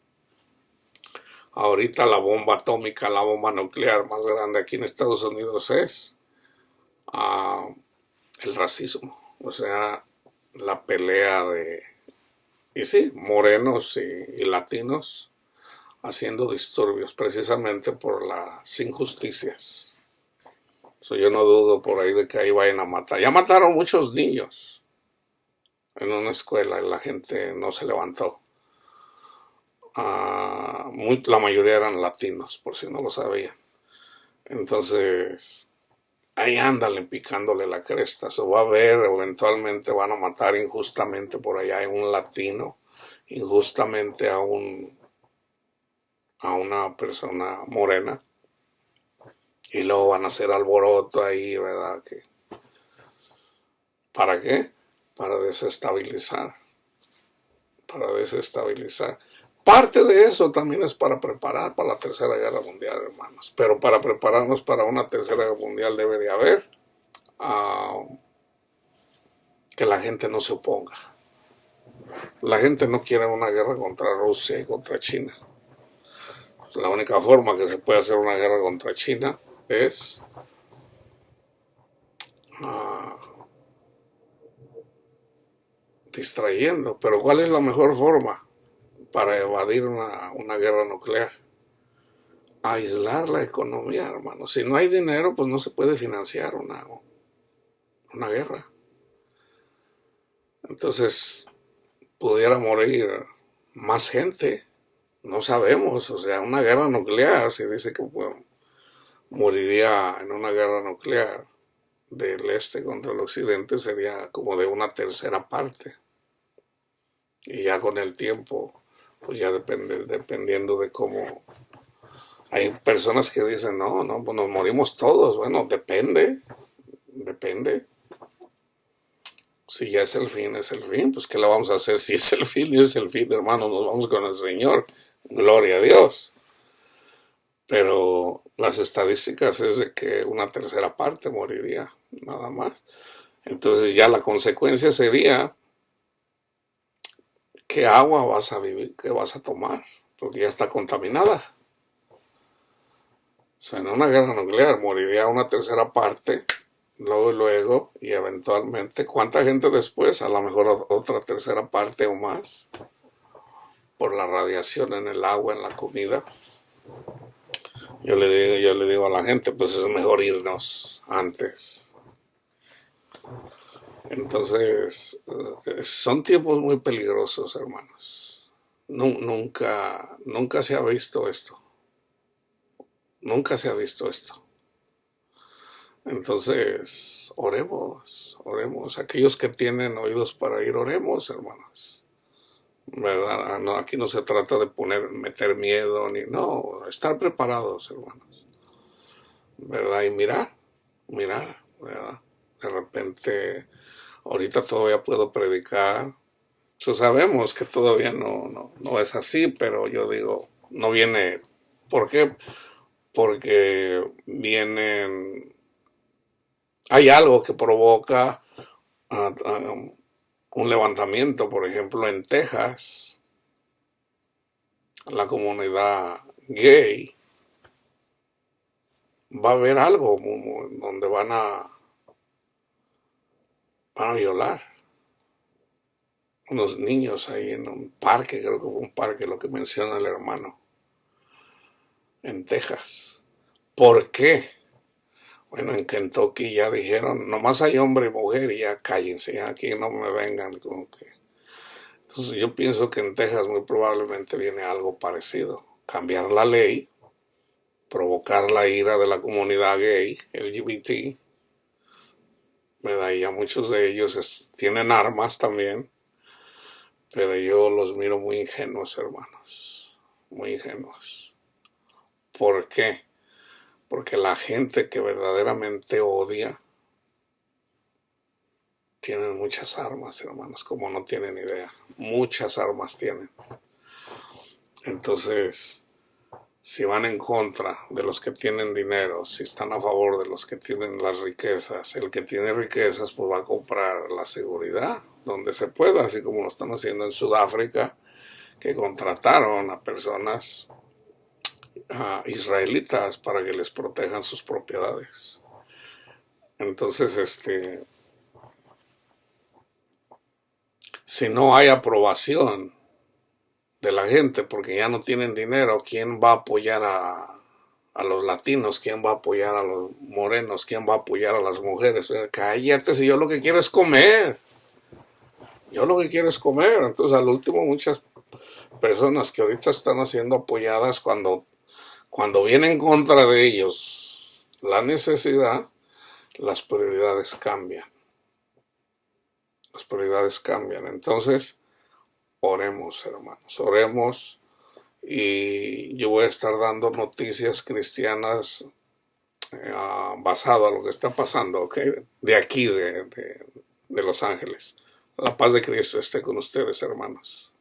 ahorita la bomba atómica, la bomba nuclear más grande aquí en Estados Unidos es el racismo, o sea, la pelea morenos y latinos haciendo disturbios precisamente por las injusticias. Yo no dudo por ahí de que ahí vayan a matar. Ya mataron muchos niños en una escuela y la gente no se levantó. La mayoría eran latinos, por si no lo sabían. Entonces, ahí andan picándole la cresta. Se va a ver, eventualmente van a matar injustamente por allá a un latino, injustamente a una persona morena. Y luego van a hacer alboroto ahí, ¿verdad? ¿Para qué? Para desestabilizar. Parte de eso también es para preparar para la Tercera Guerra Mundial, hermanos. Pero para prepararnos para una Tercera Guerra Mundial debe de haber que la gente no se oponga. La gente no quiere una guerra contra Rusia y contra China. La única forma que se puede hacer una guerra contra China es distrayendo. Pero ¿cuál es la mejor forma para evadir una guerra nuclear? Aislar la economía, hermano. Si no hay dinero, pues no se puede financiar una guerra. Entonces, pudiera morir más gente. No sabemos. O sea, una guerra nuclear, se dice que moriría en una guerra nuclear del este contra el occidente, sería como de una tercera parte. Y ya con el tiempo pues ya depende, dependiendo de cómo. Hay personas que dicen, no, no, pues nos morimos todos. Bueno, depende. Si ya es el fin, es el fin. Pues ¿qué le vamos a hacer? Si es el fin y es el fin, hermano, nos vamos con el Señor. Gloria a Dios. Pero las estadísticas es de que una tercera parte moriría, nada más. Entonces ya la consecuencia sería qué agua vas a vivir, qué vas a tomar, porque ya está contaminada. O sea, en una guerra nuclear moriría una tercera parte, luego, y eventualmente, ¿cuánta gente después? A lo mejor otra tercera parte o más, por la radiación en el agua, en la comida. Yo le digo a la gente, pues es mejor irnos antes. Entonces, son tiempos muy peligrosos, hermanos. Nunca se ha visto esto. Nunca se ha visto esto. Entonces, oremos. Aquellos que tienen oídos para oír, oremos, hermanos. ¿Verdad? No, aquí no se trata de meter miedo, no, estar preparados, hermanos. ¿Verdad? Y mirar, ¿verdad? De repente, ahorita todavía puedo predicar. Pues sabemos que todavía no es así, pero yo digo, no viene. ¿Por qué? Porque hay algo que provoca un levantamiento, por ejemplo, en Texas, la comunidad gay, va a haber algo donde van a violar unos niños ahí en un parque, creo que fue un parque lo que menciona el hermano, en Texas. ¿Por qué? Bueno, en Kentucky ya dijeron, nomás hay hombre y mujer y ya cállense, ya aquí no me vengan con que. Entonces yo pienso que en Texas muy probablemente viene algo parecido. Cambiar la ley, provocar la ira de la comunidad gay, LGBT, ¿verdad? Y ya muchos de ellos tienen armas también, pero yo los miro muy ingenuos, hermanos, muy ingenuos. ¿Por qué? Porque la gente que verdaderamente odia tienen muchas armas, hermanos, como no tienen idea. Muchas armas tienen. Entonces, si van en contra de los que tienen dinero, si están a favor de los que tienen las riquezas, el que tiene riquezas pues va a comprar la seguridad donde se pueda, así como lo están haciendo en Sudáfrica, que contrataron a personas israelitas para que les protejan sus propiedades. Entonces, si no hay aprobación de la gente porque ya no tienen dinero, ¿quién va a apoyar a los latinos? ¿Quién va a apoyar a los morenos? ¿Quién va a apoyar a las mujeres? Cállate, si yo lo que quiero es comer. Entonces, al último, muchas personas que ahorita están siendo apoyadas cuando viene en contra de ellos la necesidad, las prioridades cambian. Entonces, oremos, hermanos, oremos, y yo voy a estar dando noticias cristianas basado a lo que está pasando, ¿okay? De aquí, de Los Ángeles. La paz de Cristo esté con ustedes, hermanos.